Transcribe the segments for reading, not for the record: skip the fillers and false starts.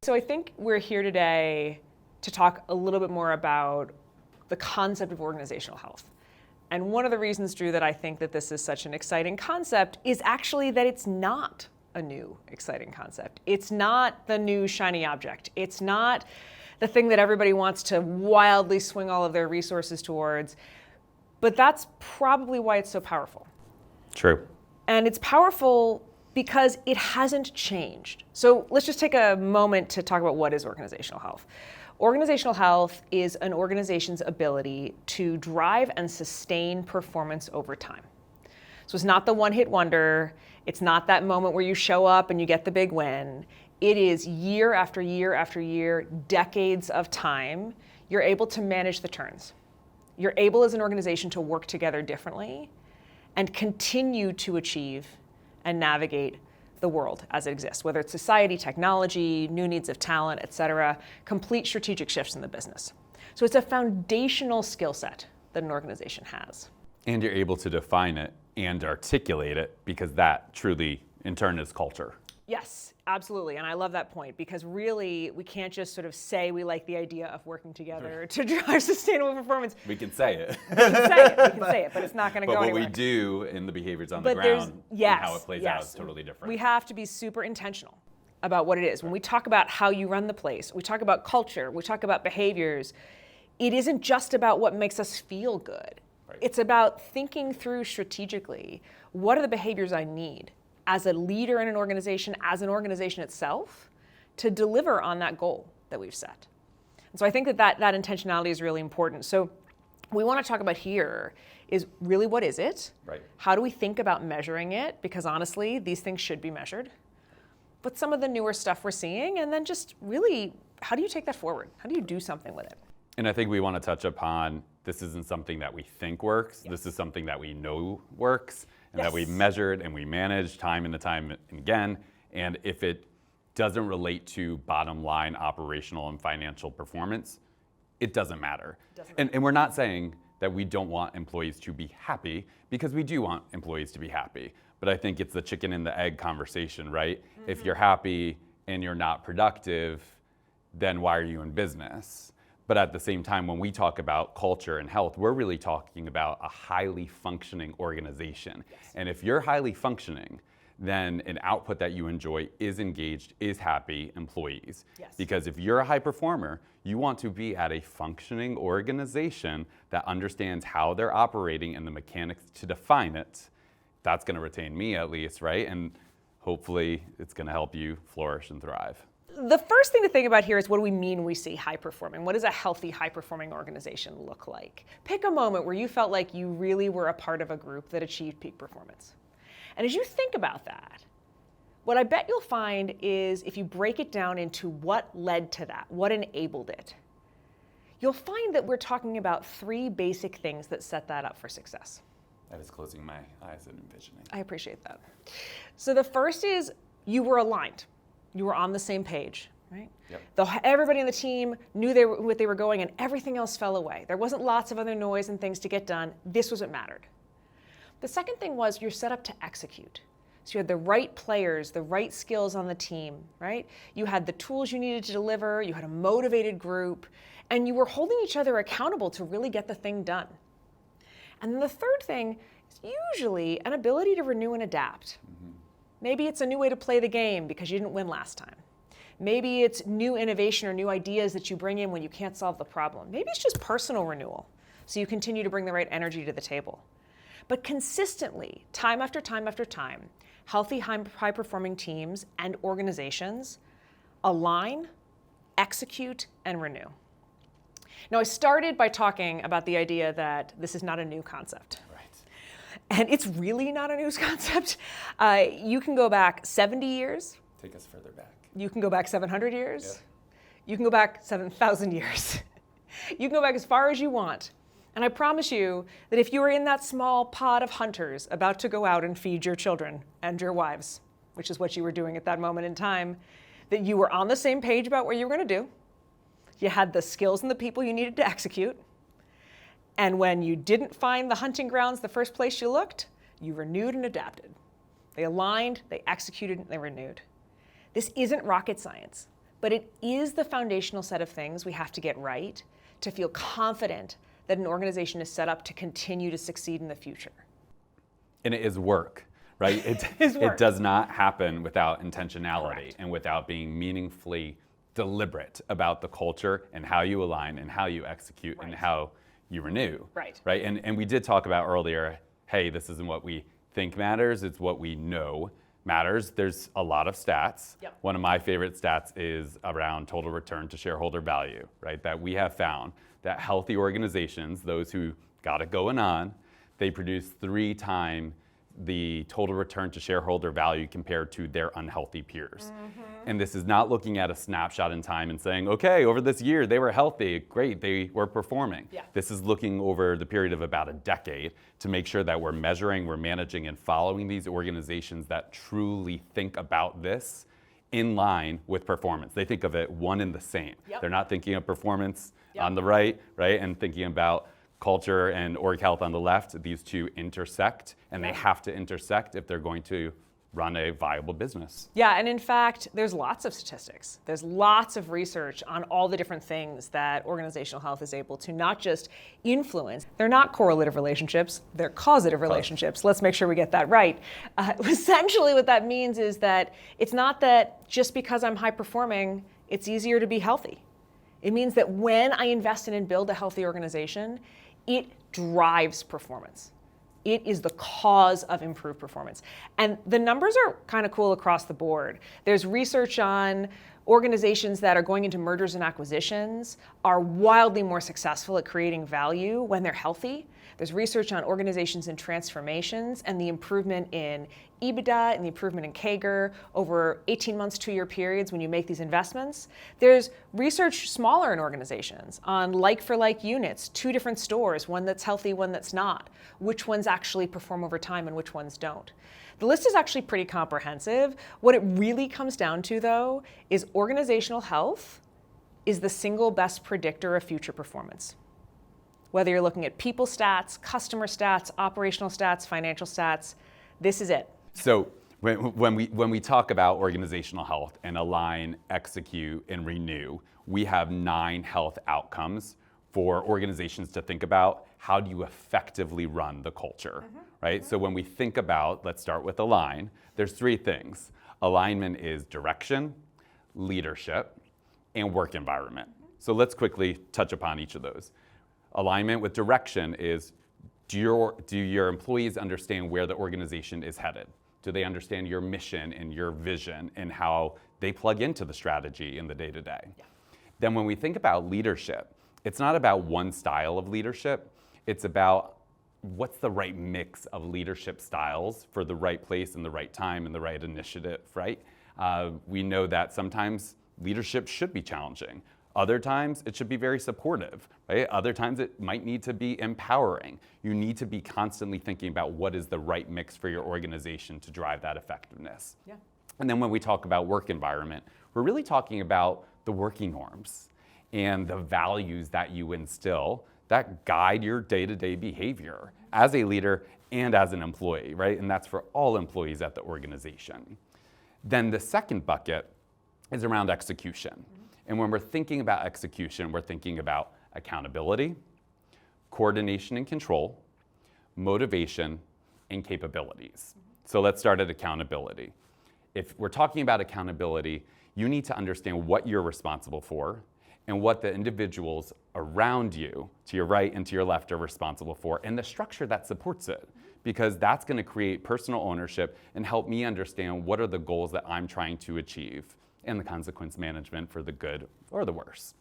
So I think we're here today to talk a little bit more about the concept of organizational health. And one of the reasons, Drew, that I think that this is such an exciting concept is actually that it's not a new exciting concept. It's not the new shiny object. It's not the thing that everybody wants to wildly swing all of their resources towards. But that's probably why it's so powerful. True. And it's powerful because it hasn't changed. So let's just take a moment to talk about what is organizational health. Organizational health is an organization's ability to drive and sustain performance over time. So it's not the one-hit wonder. It's not that moment where you show up and you get the big win. It is year after year after year, decades of time. You're able to manage the turns. You're able as an organization to work together differently and continue to achieve and navigate the world as it exists, whether it's society, technology, new needs of talent, et cetera, complete strategic shifts in the business. So it's a foundational skill set that an organization has. And you're able to define it and articulate it because that truly, in turn, is culture. Yes, absolutely. And I love that point because really we can't just sort of say we like the idea of working together to drive sustainable performance. We can say it. We can say it, but it's not going to go anywhere. But what we do in the behaviors on the ground and how it plays out is totally different. We have to be super intentional about what it is. When we talk about how you run the place, we talk about culture, we talk about behaviors, it isn't just about what makes us feel good. Right. It's about thinking through strategically, what are the behaviors I need as a leader in an organization, as an organization itself, to deliver on that goal that we've set. And so I think that intentionality is really important. So what we want to talk about here is really what is it? Right. How do we think about measuring it? Because honestly, these things should be measured. But some of the newer stuff we're seeing, and then just really, how do you take that forward? How do you do something with it? And I think we want to touch upon, this isn't something that we think works. Yes. This is something that we know works. And that we measured and we managed time and time again. And if it doesn't relate to bottom line operational and financial performance, it doesn't matter. And we're not saying that we don't want employees to be happy, because we do want employees to be happy. But I think it's the chicken and the egg conversation, right? Mm-hmm. If you're happy and you're not productive, then why are you in business? But at the same time, when we talk about culture and health, we're really talking about a highly functioning organization. Yes. And if you're highly functioning, then an output that you enjoy is engaged, is happy employees. Yes. Because if you're a high performer, you want to be at a functioning organization that understands how they're operating and the mechanics to define it. That's going to retain me at least, right? And hopefully it's going to help you flourish and thrive. The first thing to think about here is, what do we mean when we say high performing? What does a healthy, high performing organization look like? Pick a moment where you felt like you really were a part of a group that achieved peak performance. And as you think about that, what I bet you'll find is, if you break it down into what led to that, what enabled it, you'll find that we're talking about three basic things that set that up for success. That is closing my eyes and envisioning. I appreciate that. So the first is, you were aligned. You were on the same page, right? Yep. Everybody on the team knew what they were going, and everything else fell away. There wasn't lots of other noise and things to get done. This was what mattered. The second thing was, you're set up to execute. So you had the right players, the right skills on the team, right? You had the tools you needed to deliver, you had a motivated group, and you were holding each other accountable to really get the thing done. And then the third thing is usually an ability to renew and adapt. Mm-hmm. Maybe it's a new way to play the game because you didn't win last time. Maybe it's new innovation or new ideas that you bring in when you can't solve the problem. Maybe it's just personal renewal, so you continue to bring the right energy to the table. But consistently, time after time after time, healthy, high-performing teams and organizations align, execute, and renew. Now, I started by talking about the idea that this is not a new concept. And it's really not a new concept. You can go back 70 years. Take us further back. You can go back 700 years. Yeah. You can go back 7,000 years. You can go back as far as you want. And I promise you that if you were in that small pod of hunters about to go out and feed your children and your wives, which is what you were doing at that moment in time, that you were on the same page about what you were going to do. You had the skills and the people you needed to execute. And when you didn't find the hunting grounds the first place you looked, you renewed and adapted. They aligned, they executed, and they renewed. This isn't rocket science. but it is the foundational set of things we have to get right to feel confident that an organization is set up to continue to succeed in the future. And it is work, right? It does not happen without intentionality. Correct. And without being meaningfully deliberate about the culture and how you align and how you execute and how you renew. Right. And we did talk about earlier, hey, this isn't what we think matters, it's what we know matters. There's a lot of stats. Yep. One of my favorite stats is around total return to shareholder value, right? That we have found that healthy organizations, those who got it going on, they produce 3 times the total return to shareholder value compared to their unhealthy peers. And this is not looking at a snapshot in time and saying, okay, over this year they were healthy, great, they were performing. Yeah. This is looking over the period of about a decade to make sure that we're measuring, we're managing, and following these organizations that truly think about this in line with performance. They think of it one and the same. Yep. They're not thinking of performance on the right, and thinking about culture and org health on the left. These two intersect, and they have to intersect if they're going to run a viable business. Yeah, and in fact, there's lots of statistics. There's lots of research on all the different things that organizational health is able to not just influence. They're not correlative relationships, they're causative relationships. Let's make sure we get that right. Essentially what that means is that it's not that just because I'm high performing, it's easier to be healthy. It means that when I invest in and build a healthy organization, it drives performance. It is the cause of improved performance. And the numbers are kind of cool across the board. There's research on organizations that are going into mergers and acquisitions are wildly more successful at creating value when they're healthy. There's research on organizations and transformations and the improvement in EBITDA and the improvement in CAGR over 18 months, 2-year periods when you make these investments. There's research smaller in organizations on like-for-like units, 2 different stores, one that's healthy, one that's not, which ones actually perform over time and which ones don't. The list is actually pretty comprehensive. What it really comes down to, though, is organizational health is the single best predictor of future performance. Whether you're looking at people stats, customer stats, operational stats, financial stats, this is it. So when we talk about organizational health and align, execute, and renew, we have 9 health outcomes for organizations to think about. How do you effectively run the culture, right? So when we think about, let's start with align, there's 3 things. Alignment is direction, leadership, and work environment. So let's quickly touch upon each of those. Alignment with direction is, do your employees understand where the organization is headed? Do they understand your mission and your vision and how they plug into the strategy in the day-to-day? Yeah. Then when we think about leadership, it's not about one style of leadership. It's about what's the right mix of leadership styles for the right place and the right time and the right initiative, right? We know that sometimes leadership should be challenging. Other times it should be very supportive, right? Other times it might need to be empowering. You need to be constantly thinking about what is the right mix for your organization to drive that effectiveness. Yeah. And then when we talk about work environment, we're really talking about the working norms and the values that you instill that guide your day-to-day behavior as a leader and as an employee, right? And that's for all employees at the organization. Then the second bucket is around execution. And when we're thinking about execution, we're thinking about accountability, coordination and control, motivation, and capabilities. So let's start at accountability. If we're talking about accountability, you need to understand what you're responsible for and what the individuals around you, to your right and to your left, are responsible for, and the structure that supports it. Because that's going to create personal ownership and help me understand what are the goals that I'm trying to achieve and the consequence management for the good or the worse.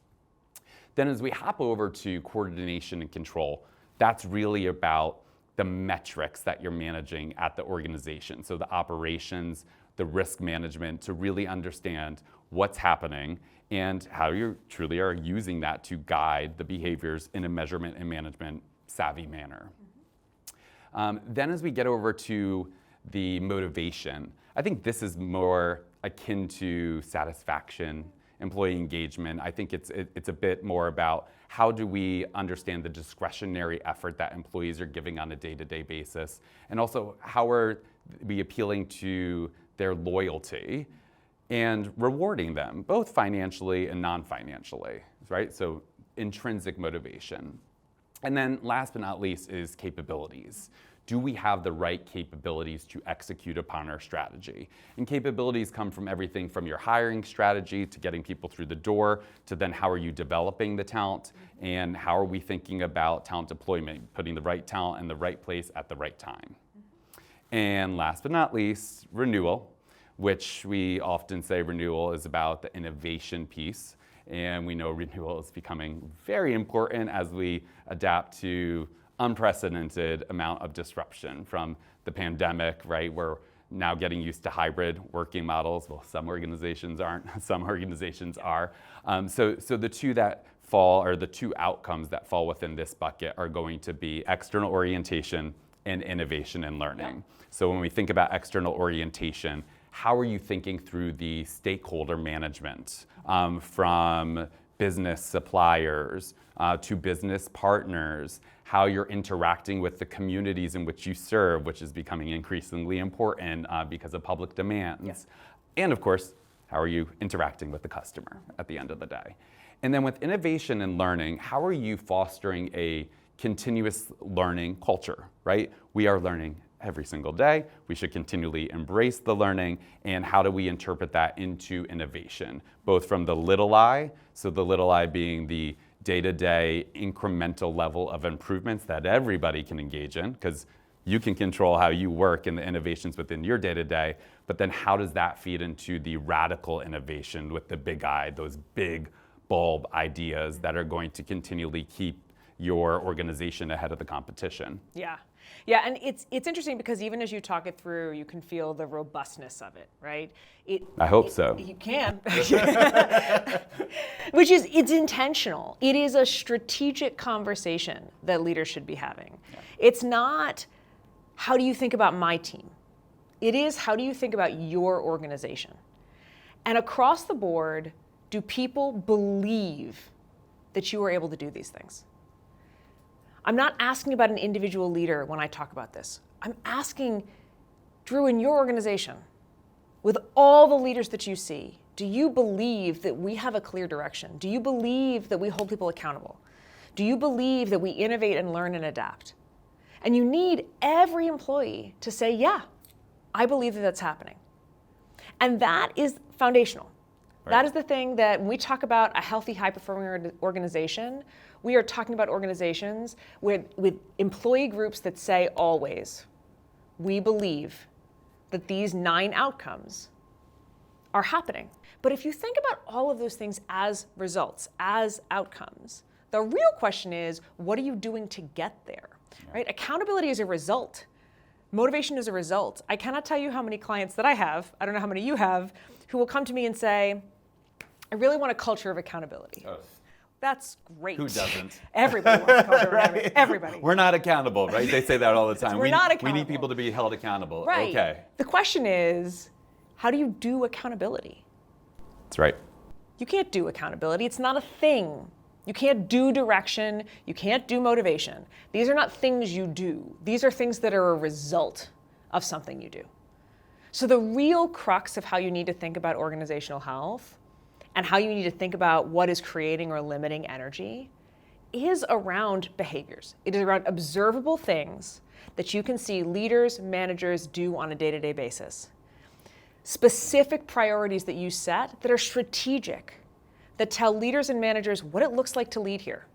Then as we hop over to coordination and control, that's really about the metrics that you're managing at the organization. So the operations, the risk management, to really understand what's happening and how you truly are using that to guide the behaviors in a measurement and management savvy manner. Then as we get over to the motivation, I think this is more akin to satisfaction, employee engagement. I think it's a bit more about how do we understand the discretionary effort that employees are giving on a day-to-day basis, and also how are we appealing to their loyalty and rewarding them, both financially and non-financially, right? So intrinsic motivation. And then last but not least is capabilities. Do we have the right capabilities to execute upon our strategy? And capabilities come from everything from your hiring strategy to getting people through the door to then how are you developing the talent and how are we thinking about talent deployment, putting the right talent in the right place at the right time. And last but not least, renewal, which we often say renewal is about the innovation piece. And we know renewal is becoming very important as we adapt to unprecedented amount of disruption from the pandemic, right? We're now getting used to hybrid working models. Well, some organizations aren't, some organizations are. So the two that fall, or the two outcomes that fall within this bucket are going to be external orientation and innovation and learning. So when we think about external orientation, how are you thinking through the stakeholder management from business suppliers to business partners, how you're interacting with the communities in which you serve, which is becoming increasingly important because of public demands. And of course, how are you interacting with the customer at the end of the day? And then with innovation and learning, how are you fostering a continuous learning culture, right? We are learning every single day. We should continually embrace the learning, and how do we interpret that into innovation, both from the little I, so the little I being the day-to-day incremental level of improvements that everybody can engage in, because you can control how you work and the innovations within your day-to-day, but then how does that feed into the radical innovation with the big I, those big bulb ideas that are going to continually keep your organization ahead of the competition? Yeah, and it's interesting because even as you talk it through, you can feel the robustness of it, right? I hope so. You can. Which is, it's intentional. It is a strategic conversation that leaders should be having. It's not, how do you think about my team? It is, how do you think about your organization? And across the board, do people believe that you are able to do these things? I'm not asking about an individual leader when I talk about this. I'm asking, Drew, in your organization, with all the leaders that you see, do you believe that we have a clear direction? Do you believe that we hold people accountable? Do you believe that we innovate and learn and adapt? And you need every employee to say, yeah, I believe that that's happening. And that is foundational. Right. That is the thing that when we talk about a healthy, high-performing organization, we are talking about organizations with employee groups that say always, we believe that these 9 outcomes are happening. But if you think about all of those things as results, as outcomes, the real question is, what are you doing to get there? Right? Accountability is a result. Motivation is a result. I cannot tell you how many clients that I have, I don't know how many you have, who will come to me and say, I really want a culture of accountability. Oh. That's great. Who doesn't? Everybody wants a culture of accountability. Everybody. We're not accountable, right? They say that all the time. We're not accountable. We need people to be held accountable. Right. Okay. The question is, how do you do accountability? That's right. You can't do accountability. It's not a thing. You can't do direction. You can't do motivation. These are not things you do. These are things that are a result of something you do. So the real crux of how you need to think about organizational health and how you need to think about what is creating or limiting energy is around behaviors. It is around observable things that you can see leaders, managers do on a day-to-day basis. Specific priorities that you set that are strategic, that tell leaders and managers what it looks like to lead here.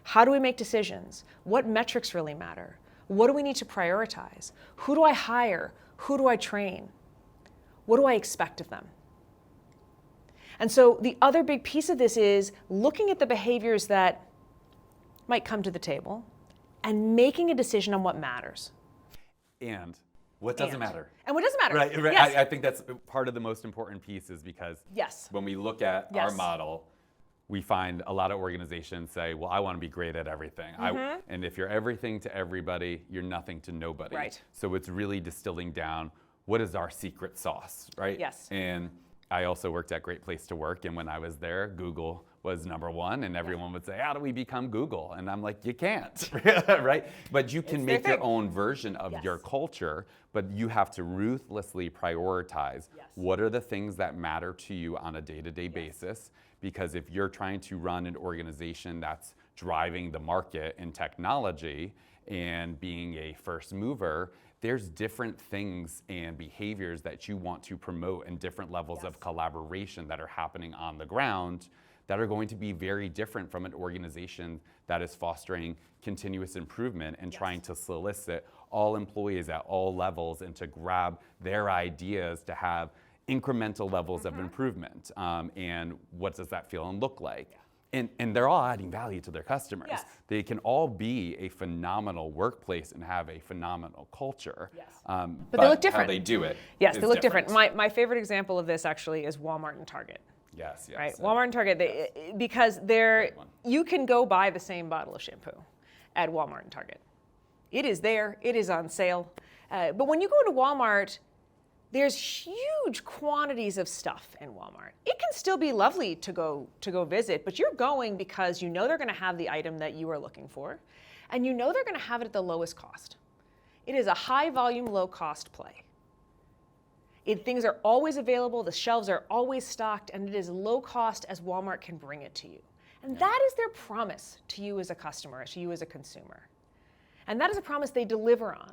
How do we make decisions? What metrics really matter? What do we need to prioritize? Who do I hire? Who do I train? What do I expect of them? And so the other big piece of this is looking at the behaviors that might come to the table and making a decision on what matters. And what doesn't matter. And what doesn't matter. Right. Yes. I think that's part of the most important piece is because when we look at our model, we find a lot of organizations say, well, I want to be great at everything. And if you're everything to everybody, you're nothing to nobody. Right. So it's really distilling down, what is our secret sauce, right? Yes. And I also worked at Great Place to Work, and when I was there, Google was number one, and everyone would say, how do we become Google? And I'm like, you can't, right? But you can make your own version of your culture, but you have to ruthlessly prioritize what are the things that matter to you on a day-to-day basis, because if you're trying to run an organization that's driving the market in technology and being a first mover, there's different things and behaviors that you want to promote and different levels of collaboration that are happening on the ground that are going to be very different from an organization that is fostering continuous improvement and trying to solicit all employees at all levels and to grab their ideas to have incremental levels of improvement. And what does that feel and look like? And they're all adding value to their customers. They can all be a phenomenal workplace and have a phenomenal culture. But they look different. How they do it they look different. My favorite example of this actually is Walmart and Target. Right? Walmart and Target, because you can go buy the same bottle of shampoo at Walmart and Target. It is there, it is on sale. But when you go to Walmart, there's huge quantities of stuff in Walmart. It can still be lovely to go visit, but you're going because you know they're going to have the item that you are looking for, and you know they're going to have it at the lowest cost. It is a high volume, low cost play. Things are always available, the shelves are always stocked, and it is low cost as Walmart can bring it to you. And that is their promise to you as a customer, to you as a consumer. And that is a promise they deliver on.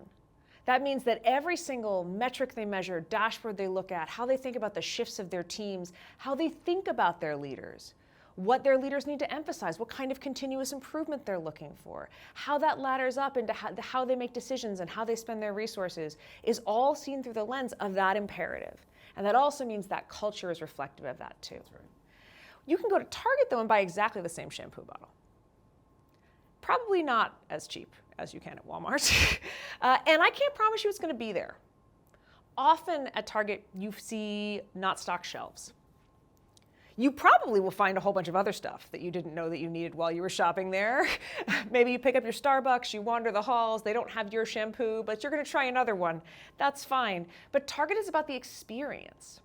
That means that every single metric they measure, dashboard they look at, how they think about the shifts of their teams, how they think about their leaders, what their leaders need to emphasize, what kind of continuous improvement they're looking for, how that ladders up into how they make decisions and how they spend their resources is all seen through the lens of that imperative. And that also means that culture is reflective of that too. You can go to Target though and buy exactly the same shampoo bottle. Probably not as cheap as you can at Walmart. And I can't promise you it's going to be there. Often at Target, you see not stocked shelves. You probably will find a whole bunch of other stuff that you didn't know that you needed while you were shopping there. Maybe you pick up your Starbucks, you wander the halls, they don't have your shampoo, but you're going to try another one. That's fine. But Target is about the experience.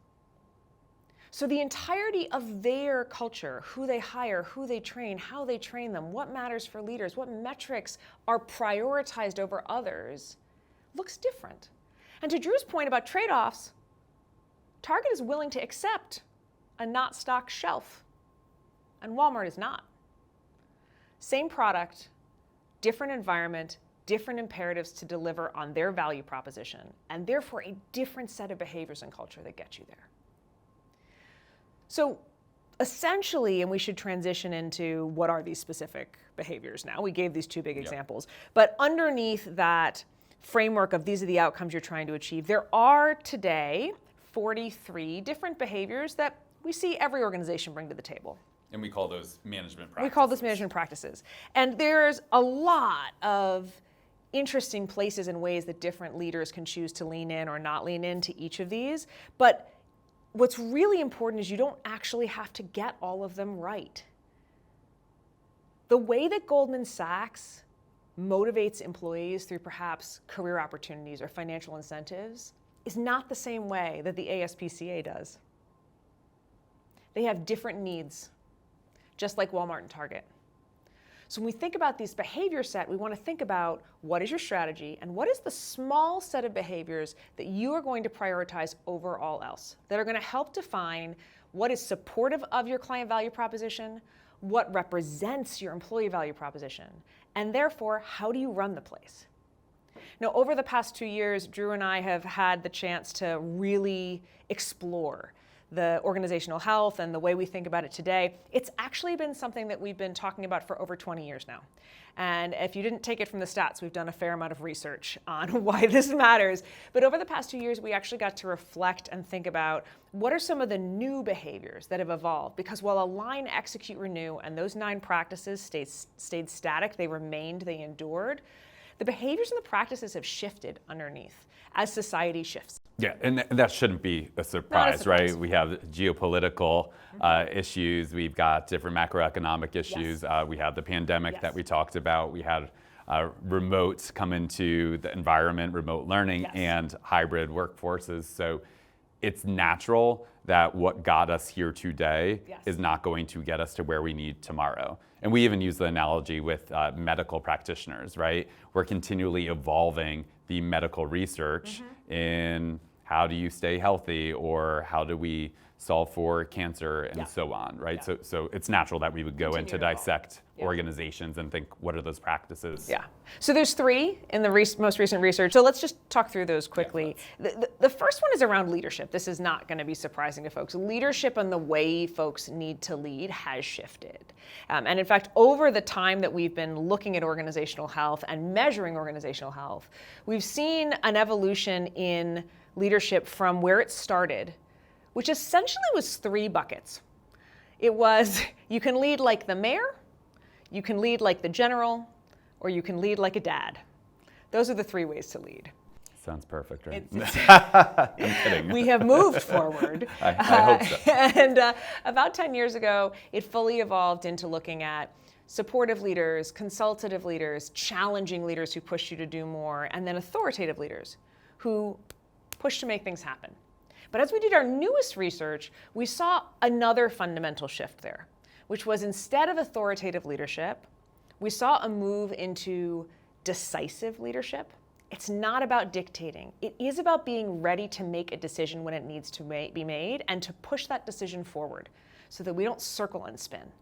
So the entirety of their culture, who they hire, who they train, how they train them, what matters for leaders, what metrics are prioritized over others, looks different. And to Drew's point about trade-offs, Target is willing to accept a not stocked shelf, and Walmart is not. Same product, different environment, different imperatives to deliver on their value proposition, and therefore a different set of behaviors and culture that get you there. So essentially, and we should transition into what are these specific behaviors now. We gave these two big examples, but underneath that framework of these are the outcomes you're trying to achieve, there are today 43 different behaviors that we see every organization bring to the table. And we call those management practices. We call those management practices. And there's a lot of interesting places and ways that different leaders can choose to lean in or not lean into each of these. But what's really important is you don't actually have to get all of them right. The way that Goldman Sachs motivates employees through perhaps career opportunities or financial incentives is not the same way that the ASPCA does. They have different needs, just like Walmart and Target. So when we think about this behavior set, we want to think about what is your strategy and what is the small set of behaviors that you are going to prioritize over all else, that are going to help define what is supportive of your client value proposition, what represents your employee value proposition, and therefore, how do you run the place? Now, over the past 2 years, Drew and I have had the chance to really explore the organizational health and the way we think about it today. It's actually been something that we've been talking about for over 20 years now. And if you didn't take it from the stats, we've done a fair amount of research on why this matters. But over the past 2 years, we actually got to reflect and think about what are some of the new behaviors that have evolved. Because while align, execute, renew, and those 9 practices stayed static, they remained, they endured, the behaviors and the practices have shifted underneath as society shifts. Yeah, and that shouldn't be a surprise, right? We have geopolitical issues. We've got different macroeconomic issues. We have the pandemic that we talked about. We had remote come into the environment, remote learning, and hybrid workforces. So it's natural that what got us here today Yes. is not going to get us to where we need tomorrow. And we even use the analogy with medical practitioners, right? We're continually evolving the medical research in how do you stay healthy, or how do we solve for cancer, and so on, right? Yeah. So it's natural that we would go into to evolve. dissect organizations and think, what are those practices? Yeah. So there's 3 in the most recent research. So let's just talk through those quickly. The first one is around leadership. This is not going to be surprising to folks. Leadership and the way folks need to lead has shifted. And in fact, over the time that we've been looking at organizational health and measuring organizational health, we've seen an evolution in leadership from where it started, which essentially was 3 buckets. It was, you can lead like the mayor, you can lead like the general, or you can lead like a dad. Those are the 3 ways to lead. Sounds perfect, right? I'm kidding. We have moved forward. I hope so. And about 10 years ago, it fully evolved into looking at supportive leaders, consultative leaders, challenging leaders who push you to do more, and then authoritative leaders who push to make things happen. But as we did our newest research, we saw another fundamental shift there, which was instead of authoritative leadership, we saw a move into decisive leadership. It's not about dictating. It is about being ready to make a decision when it needs to be made, and to push that decision forward so that we don't circle and spin.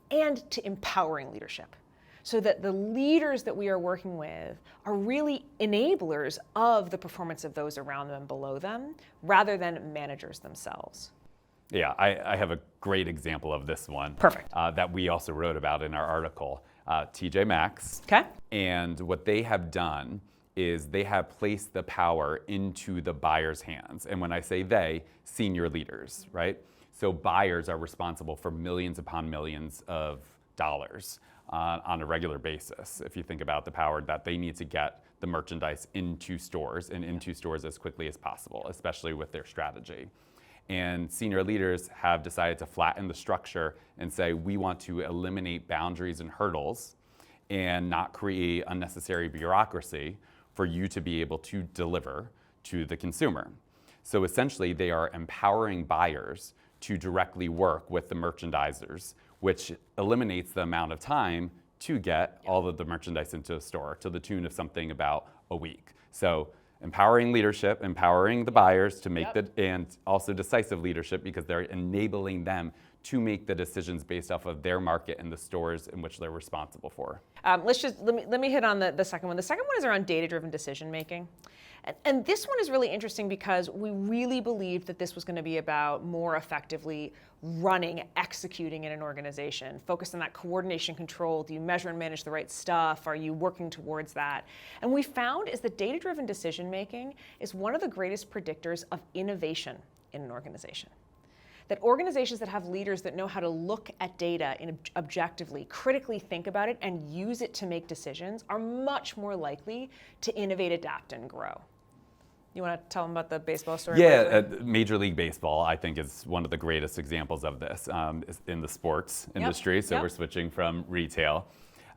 And to empowering leadership, so that the leaders that we are working with are really enablers of the performance of those around them and below them, rather than managers themselves. Yeah, I have a great example of this one. Perfect. That we also wrote about in our article, TJ Maxx. Okay. And what they have done is they have placed the power into the buyer's hands. And when I say they, senior leaders, right? So buyers are responsible for millions upon millions of dollars on a regular basis. If you think about the power that they need to get the merchandise into stores, and into stores as quickly as possible, especially with their strategy. And senior leaders have decided to flatten the structure and say, we want to eliminate boundaries and hurdles and not create unnecessary bureaucracy for you to be able to deliver to the consumer. So essentially, they are empowering buyers to directly work with the merchandisers, which eliminates the amount of time to get all of the merchandise into a store, to the tune of something about a week. So empowering leadership, empowering the buyers to make and also decisive leadership, because they're enabling them to make the decisions based off of their market and the stores in which they're responsible for. Let me hit on the second one. The second one is around data-driven decision making. And this one is really interesting because we really believed that this was going to be about more effectively running, executing in an organization, focused on that coordination control. Do you measure and manage the right stuff? Are you working towards that? And we found is that data-driven decision making is one of the greatest predictors of innovation in an organization. That organizations that have leaders that know how to look at data objectively, critically think about it, and use it to make decisions are much more likely to innovate, adapt, and grow. You want to tell them about the baseball story? Yeah, Major League Baseball, I think, is one of the greatest examples of this in the sports industry. So we're switching from retail.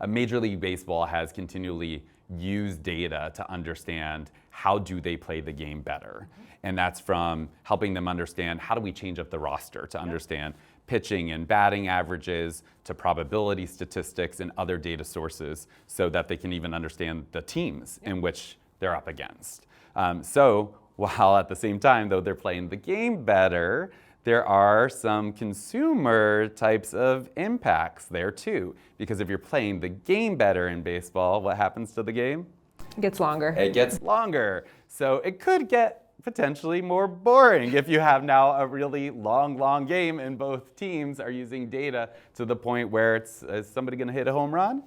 Major League Baseball has continually used data to understand how do they play the game better. And that's from helping them understand how do we change up the roster to understand pitching and batting averages, to probability statistics and other data sources, so that they can even understand the teams in which they're up against. So while at the same time, though they're playing the game better, there are some consumer types of impacts there too. Because if you're playing the game better in baseball, what happens to the game? It gets longer. It gets longer. So it could get potentially more boring if you have now a really long game and both teams are using data to the point where is somebody going to hit a home run?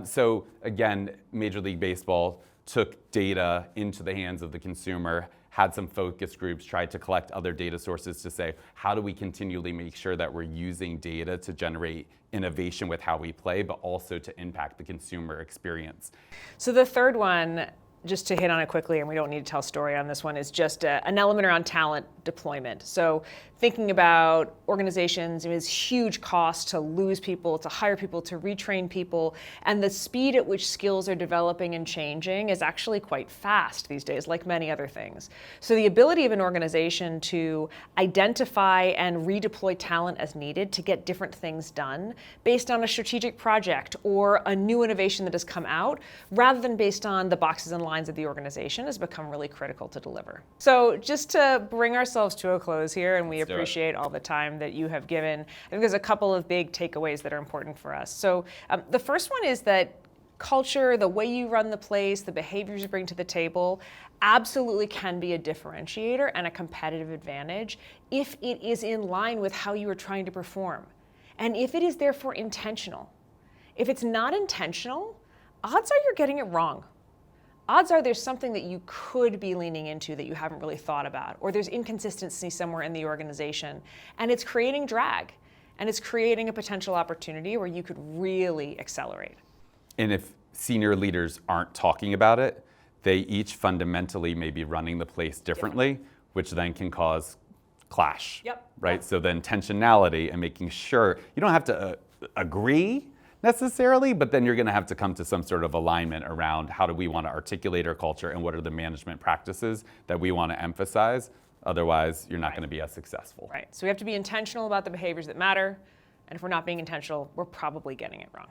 So again, Major League Baseball took data into the hands of the consumer, had some focus groups, tried to collect other data sources to say, how do we continually make sure that we're using data to generate innovation with how we play, but also to impact the consumer experience. So the third one, just to hit on it quickly, and we don't need to tell a story on this one, is just an element around talent deployment. So thinking about organizations, it is huge cost to lose people, to hire people, to retrain people, and the speed at which skills are developing and changing is actually quite fast these days, like many other things. So the ability of an organization to identify and redeploy talent as needed to get different things done based on a strategic project or a new innovation that has come out, rather than based on the boxes and lines of the organization, has become really critical to deliver. So just to bring ourselves to a close here, and we appreciate all the time that you have given. I think there's a couple of big takeaways that are important for us. So the first one is that culture, the way you run the place, the behaviors you bring to the table, absolutely can be a differentiator and a competitive advantage if it is in line with how you are trying to perform. And if it is therefore intentional. If it's not intentional, odds are you're getting it wrong. Odds are there's something that you could be leaning into that you haven't really thought about, or there's inconsistency somewhere in the organization, and it's creating drag, and it's creating a potential opportunity where you could really accelerate. And if senior leaders aren't talking about it, they each fundamentally may be running the place differently, which then can cause clash, right? So the intentionality and making sure, you don't have to agree necessarily, but then you're going to have to come to some sort of alignment around how do we want to articulate our culture and what are the management practices that we want to emphasize. Otherwise, you're not going to be as successful. Right. So we have to be intentional about the behaviors that matter. And if we're not being intentional, we're probably getting it wrong.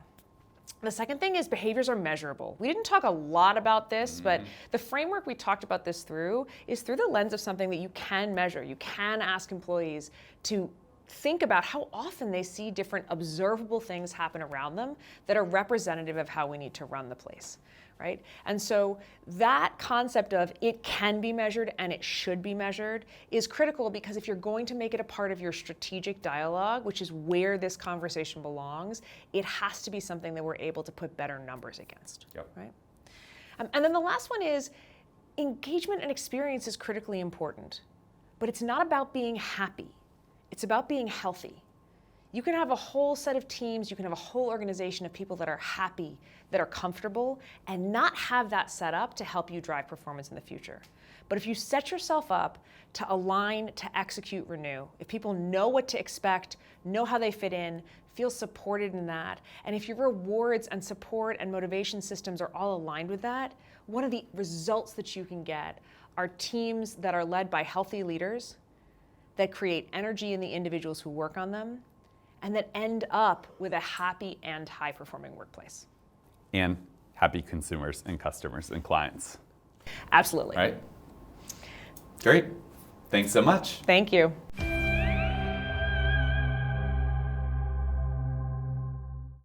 The second thing is behaviors are measurable. We didn't talk a lot about this, but the framework we talked about this through is through the lens of something that you can measure. You can ask employees to think about how often they see different observable things happen around them that are representative of how we need to run the place, right? And so that concept of it can be measured and it should be measured is critical, because if you're going to make it a part of your strategic dialogue, which is where this conversation belongs, it has to be something that we're able to put better numbers against, right? And then the last one is engagement and experience is critically important, but it's not about being happy. It's about being healthy. You can have a whole set of teams, you can have a whole organization of people that are happy, that are comfortable, and not have that set up to help you drive performance in the future. But if you set yourself up to align, to execute, renew, if people know what to expect, know how they fit in, feel supported in that, and if your rewards and support and motivation systems are all aligned with that, one of the results that you can get are teams that are led by healthy leaders, that create energy in the individuals who work on them, and that end up with a happy and high-performing workplace. And happy consumers and customers and clients. Absolutely. Right? Great. Thanks so much. Thank you.